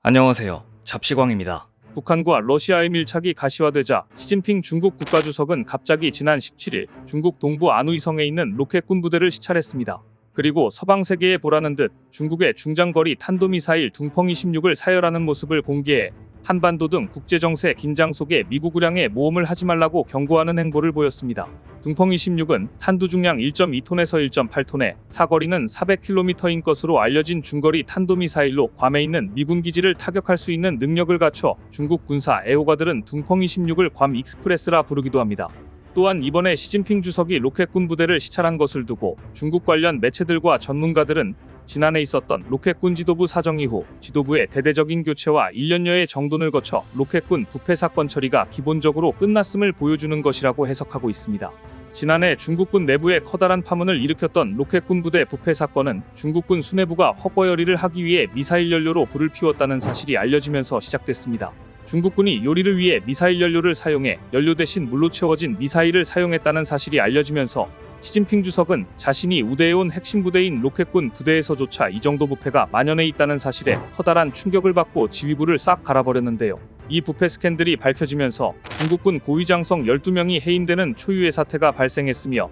안녕하세요. 잡시광입니다. 북한과 러시아의 밀착이 가시화되자 시진핑 중국 국가주석은 갑자기 지난 17일 중국 동부 안후이성에 있는 로켓군 부대를 시찰했습니다. 그리고 서방 세계에 보라는 듯 중국의 중장거리 탄도미사일 둥펑26을 사열하는 모습을 공개해 한반도 등 국제정세 긴장 속에 미국 의량에 모험을 하지 말라고 경고하는 행보를 보였습니다. 둥펑26은 탄두 중량 1.2톤에서 1.8톤에 사거리는 400km인 것으로 알려진 중거리 탄도미사일로 괌에 있는 미군 기지를 타격할 수 있는 능력을 갖춰 중국 군사 애호가들은 둥펑26을 괌 익스프레스라 부르기도 합니다. 또한 이번에 시진핑 주석이 로켓군 부대를 시찰한 것을 두고 중국 관련 매체들과 전문가들은 지난해 있었던 로켓군 지도부 사정 이후 지도부의 대대적인 교체와 1년여의 정돈을 거쳐 로켓군 부패 사건 처리가 기본적으로 끝났음을 보여주는 것이라고 해석하고 있습니다. 지난해 중국군 내부에 커다란 파문을 일으켰던 로켓군 부대 부패 사건은 중국군 수뇌부가 헛거열이를 하기 위해 미사일 연료로 불을 피웠다는 사실이 알려지면서 시작됐습니다. 중국군이 요리를 위해 미사일 연료를 사용해 연료 대신 물로 채워진 미사일을 사용했다는 사실이 알려지면서 시진핑 주석은 자신이 우대해온 핵심 부대인 로켓군 부대에서조차 이 정도 부패가 만연해 있다는 사실에 커다란 충격을 받고 지휘부를 싹 갈아버렸는데요. 이 부패 스캔들이 밝혀지면서 중국군 고위장성 12명이 해임되는 초유의 사태가 발생했으며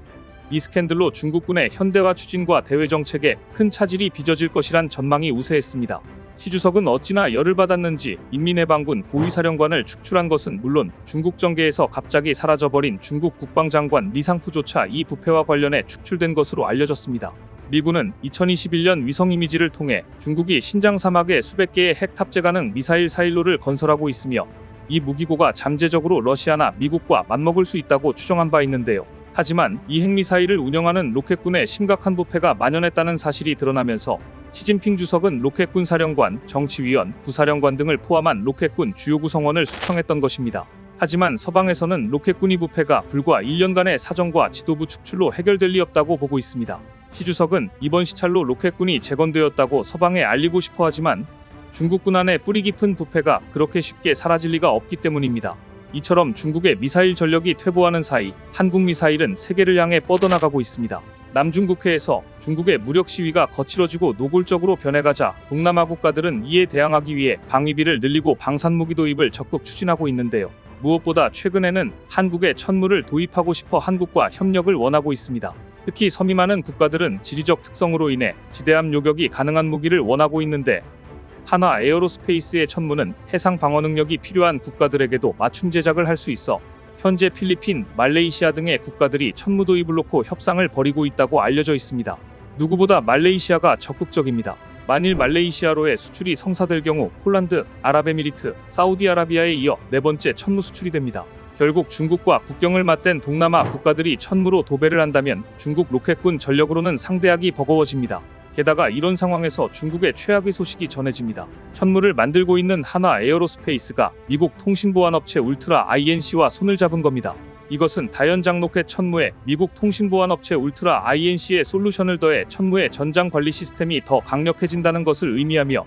이 스캔들로 중국군의 현대화 추진과 대외 정책에 큰 차질이 빚어질 것이란 전망이 우세했습니다. 시 주석은 어찌나 열을 받았는지 인민해방군 고위사령관을 축출한 것은 물론 중국 정계에서 갑자기 사라져버린 중국 국방장관 리상푸조차 이 부패와 관련해 축출된 것으로 알려졌습니다. 미군은 2021년 위성 이미지를 통해 중국이 신장 사막에 수백 개의 핵 탑재 가능 미사일 사일로를 건설하고 있으며 이 무기고가 잠재적으로 러시아나 미국과 맞먹을 수 있다고 추정한 바 있는데요. 하지만 이 핵미사일을 운영하는 로켓군에 심각한 부패가 만연했다는 사실이 드러나면서 시진핑 주석은 로켓군 사령관, 정치위원, 부사령관 등을 포함한 로켓군 주요 구성원을 숙청했던 것입니다. 하지만 서방에서는 로켓군의 부패가 불과 1년간의 사정과 지도부 축출로 해결될 리 없다고 보고 있습니다. 시 주석은 이번 시찰로 로켓군이 재건되었다고 서방에 알리고 싶어 하지만 중국군 안의 뿌리 깊은 부패가 그렇게 쉽게 사라질 리가 없기 때문입니다. 이처럼 중국의 미사일 전력이 퇴보하는 사이 한국 미사일은 세계를 향해 뻗어나가고 있습니다. 남중국해에서 중국의 무력 시위가 거칠어지고 노골적으로 변해가자 동남아 국가들은 이에 대항하기 위해 방위비를 늘리고 방산무기 도입을 적극 추진하고 있는데요. 무엇보다 최근에는 한국에 천무를 도입하고 싶어 한국과 협력을 원하고 있습니다. 특히 섬이 많은 국가들은 지리적 특성으로 인해 지대함 요격이 가능한 무기를 원하고 있는데 한화 에어로스페이스의 천무는 해상 방어 능력이 필요한 국가들에게도 맞춤 제작을 할 수 있어 현재 필리핀, 말레이시아 등의 국가들이 천무 도입을 놓고 협상을 벌이고 있다고 알려져 있습니다. 누구보다 말레이시아가 적극적입니다. 만일 말레이시아로의 수출이 성사될 경우 폴란드, 아랍에미리트, 사우디아라비아에 이어 네 번째 천무 수출이 됩니다. 결국 중국과 국경을 맞댄 동남아 국가들이 천무로 도배를 한다면 중국 로켓군 전력으로는 상대하기 버거워집니다. 게다가 이런 상황에서 중국의 최악의 소식이 전해집니다. 천무를 만들고 있는 한화 에어로스페이스가 미국 통신보안업체 울트라 INC와 손을 잡은 겁니다. 이것은 다연장 로켓 천무에 미국 통신보안업체 울트라 INC의 솔루션을 더해 천무의 전장 관리 시스템이 더 강력해진다는 것을 의미하며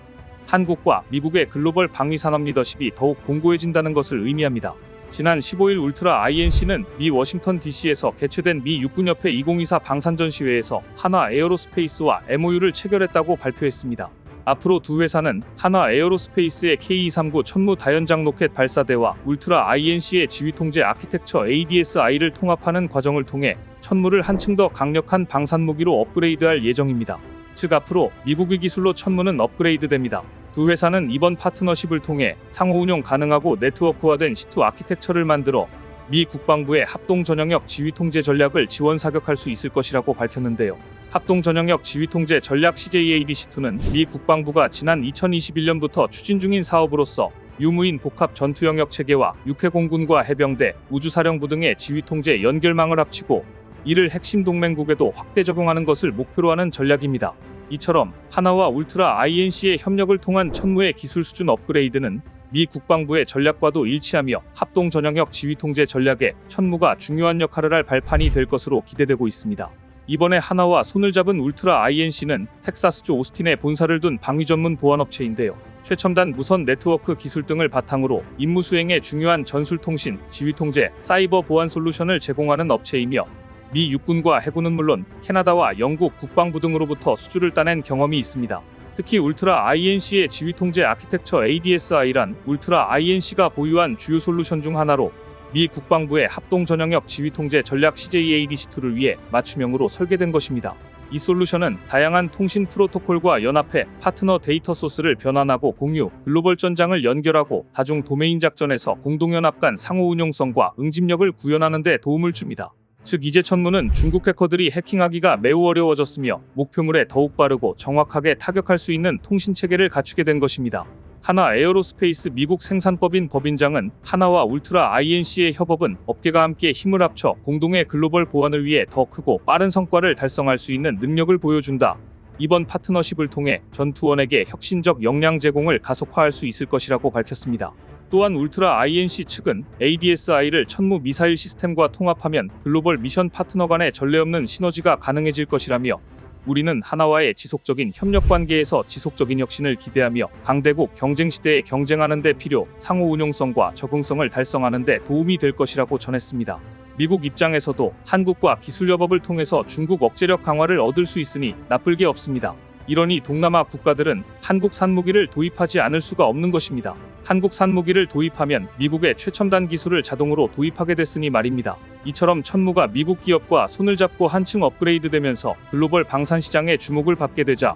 한국과 미국의 글로벌 방위산업 리더십이 더욱 공고해진다는 것을 의미합니다. 지난 15일 울트라 INC는 미 워싱턴 DC에서 개최된 미 육군협회 2024 방산전시회에서 한화 에어로스페이스와 MOU를 체결했다고 발표했습니다. 앞으로 두 회사는 한화 에어로스페이스의 K239 천무 다연장 로켓 발사대와 울트라 INC의 지휘통제 아키텍처 ADS-I를 통합하는 과정을 통해 천무를 한층 더 강력한 방산무기로 업그레이드할 예정입니다. 즉 앞으로 미국의 기술로 천무는 업그레이드됩니다. 두 회사는 이번 파트너십을 통해 상호 운용 가능하고 네트워크화된 C2 아키텍처를 만들어 미 국방부의 합동 전영역 지휘 통제 전략을 지원 사격할 수 있을 것이라고 밝혔는데요. 합동 전영역 지휘 통제 전략 CJADC2는 미 국방부가 지난 2021년부터 추진 중인 사업으로서 유무인 복합 전투 영역 체계와 육해 공군과 해병대, 우주사령부 등의 지휘 통제 연결망을 합치고 이를 핵심 동맹국에도 확대 적용하는 것을 목표로 하는 전략입니다. 이처럼 한화와 울트라 INC의 협력을 통한 천무의 기술 수준 업그레이드는 미 국방부의 전략과도 일치하며 합동 전영역 지휘 통제 전략에 천무가 중요한 역할을 할 발판이 될 것으로 기대되고 있습니다. 이번에 한화와 손을 잡은 울트라 INC는 텍사스주 오스틴에 본사를 둔 방위 전문 보안업체인데요. 최첨단 무선 네트워크 기술 등을 바탕으로 임무 수행에 중요한 전술통신, 지휘통제, 사이버 보안 솔루션을 제공하는 업체이며 미 육군과 해군은 물론 캐나다와 영국 국방부 등으로부터 수주를 따낸 경험이 있습니다. 특히 울트라 INC의 지휘통제 아키텍처 ADSI란 울트라 INC가 보유한 주요 솔루션 중 하나로 미 국방부의 합동 전영역 지휘통제 전략 CJADC2를 위해 맞춤형으로 설계된 것입니다. 이 솔루션은 다양한 통신 프로토콜과 연합해 파트너 데이터 소스를 변환하고 공유, 글로벌 전장을 연결하고 다중 도메인 작전에서 공동연합 간 상호 운용성과 응집력을 구현하는 데 도움을 줍니다. 즉 이제 천무는 중국 해커들이 해킹하기가 매우 어려워졌으며 목표물에 더욱 빠르고 정확하게 타격할 수 있는 통신체계를 갖추게 된 것입니다. 하나 에어로스페이스 미국 생산법인 법인장은 하나와 울트라 INC의 협업은 업계가 함께 힘을 합쳐 공동의 글로벌 보안을 위해 더 크고 빠른 성과를 달성할 수 있는 능력을 보여준다. 이번 파트너십을 통해 전투원에게 혁신적 역량 제공을 가속화할 수 있을 것이라고 밝혔습니다. 또한 울트라 INC 측은 ADSI를 천무 미사일 시스템과 통합하면 글로벌 미션 파트너 간의 전례 없는 시너지가 가능해질 것이라며 우리는 하나와의 지속적인 협력 관계에서 지속적인 혁신을 기대하며 강대국 경쟁 시대에 경쟁하는 데 필요 상호 운용성과 적응성을 달성하는 데 도움이 될 것이라고 전했습니다. 미국 입장에서도 한국과 기술협업을 통해서 중국 억제력 강화를 얻을 수 있으니 나쁠 게 없습니다. 이러니 동남아 국가들은 한국산 무기를 도입하지 않을 수가 없는 것입니다. 한국산 무기를 도입하면 미국의 최첨단 기술을 자동으로 도입하게 됐으니 말입니다. 이처럼 천무가 미국 기업과 손을 잡고 한층 업그레이드되면서 글로벌 방산 시장에 주목을 받게 되자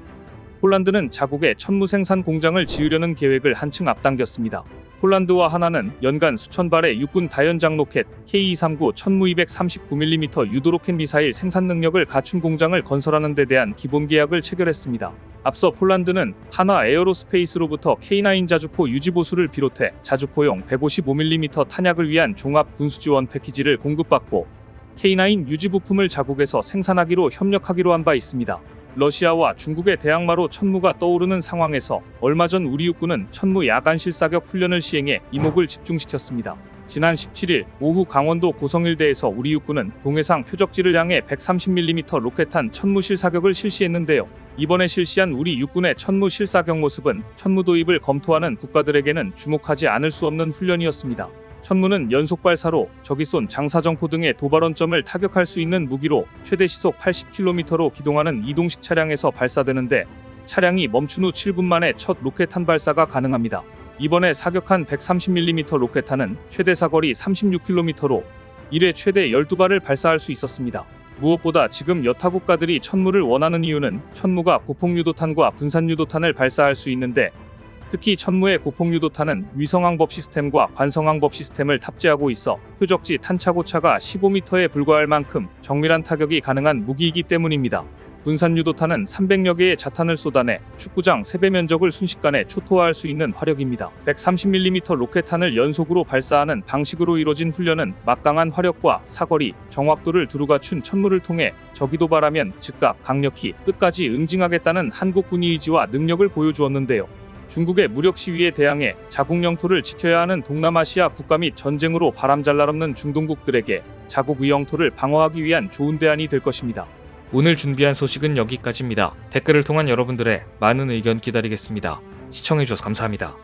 폴란드는 자국의 천무 생산 공장을 지으려는 계획을 한층 앞당겼습니다. 폴란드와 하나는 연간 수천 발의 육군 다연장 로켓 K239 천무 239mm 유도 로켓 미사일 생산 능력을 갖춘 공장을 건설하는 데 대한 기본 계약을 체결했습니다. 앞서 폴란드는 하나 에어로스페이스로부터 K9 자주포 유지보수를 비롯해 자주포용 155mm 탄약을 위한 종합 군수지원 패키지를 공급받고 K9 유지 부품을 자국에서 생산하기로 협력하기로 한 바 있습니다. 러시아와 중국의 대항마로 천무가 떠오르는 상황에서 얼마 전 우리 육군은 천무 야간 실사격 훈련을 시행해 이목을 집중시켰습니다. 지난 17일 오후 강원도 고성일대에서 우리 육군은 동해상 표적지를 향해 130mm 로켓탄 천무 실사격을 실시했는데요. 이번에 실시한 우리 육군의 천무 실사격 모습은 천무 도입을 검토하는 국가들에게는 주목하지 않을 수 없는 훈련이었습니다. 천무는 연속 발사로 적이 쏜 장사정포 등의 도발원점을 타격할 수 있는 무기로 최대 시속 80km로 기동하는 이동식 차량에서 발사되는데 차량이 멈춘 후 7분 만에 첫 로켓탄 발사가 가능합니다. 이번에 사격한 130mm 로켓탄은 최대 사거리 36km로 1회 최대 12발을 발사할 수 있었습니다. 무엇보다 지금 여타 국가들이 천무를 원하는 이유는 천무가 고폭유도탄과 분산유도탄을 발사할 수 있는데 특히 천무의 고폭유도탄은 위성항법 시스템과 관성항법 시스템을 탑재하고 있어 표적지 탄차고차가 15m에 불과할 만큼 정밀한 타격이 가능한 무기이기 때문입니다. 분산유도탄은 300여 개의 자탄을 쏟아내 축구장 3배 면적을 순식간에 초토화할 수 있는 화력입니다. 130mm 로켓탄을 연속으로 발사하는 방식으로 이뤄진 훈련은 막강한 화력과 사거리, 정확도를 두루 갖춘 천무를 통해 적이 도발하면 즉각 강력히 끝까지 응징하겠다는 한국군의 의지와 능력을 보여주었는데요. 중국의 무력 시위에 대항해 자국 영토를 지켜야 하는 동남아시아 국가 및 전쟁으로 바람잘 날 없는 중동국들에게 자국의 영토를 방어하기 위한 좋은 대안이 될 것입니다. 오늘 준비한 소식은 여기까지입니다. 댓글을 통한 여러분들의 많은 의견 기다리겠습니다. 시청해주셔서 감사합니다.